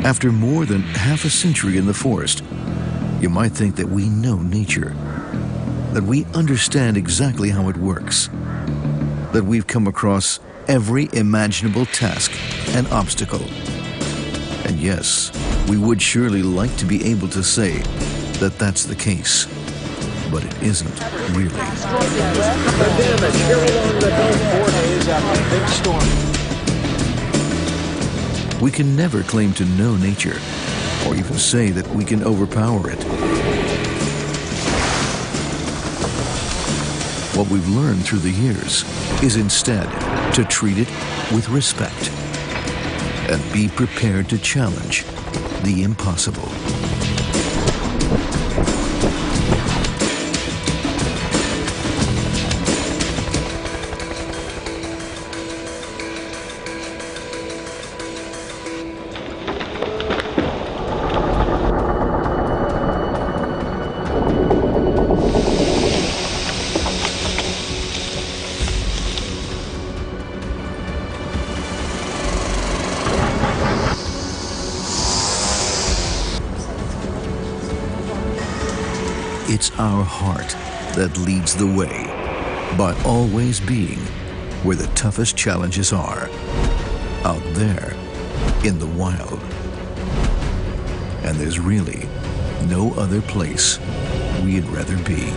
After more than half a century in the forest, you might think that we know nature, that we understand exactly how it works, that we've come across every imaginable task and obstacle. And yes, we would surely like to be able to say that that's the case, but it isn't really. The damage here along the Gulf 4 days after a big storm. We can never claim to know nature, or even say that we can overpower it. What we've learned through the years is instead to treat it with respect and be prepared to challenge the impossible. It's our heart that leads the way, but always being where the toughest challenges are, out there in the wild. And there's really no other place we'd rather be.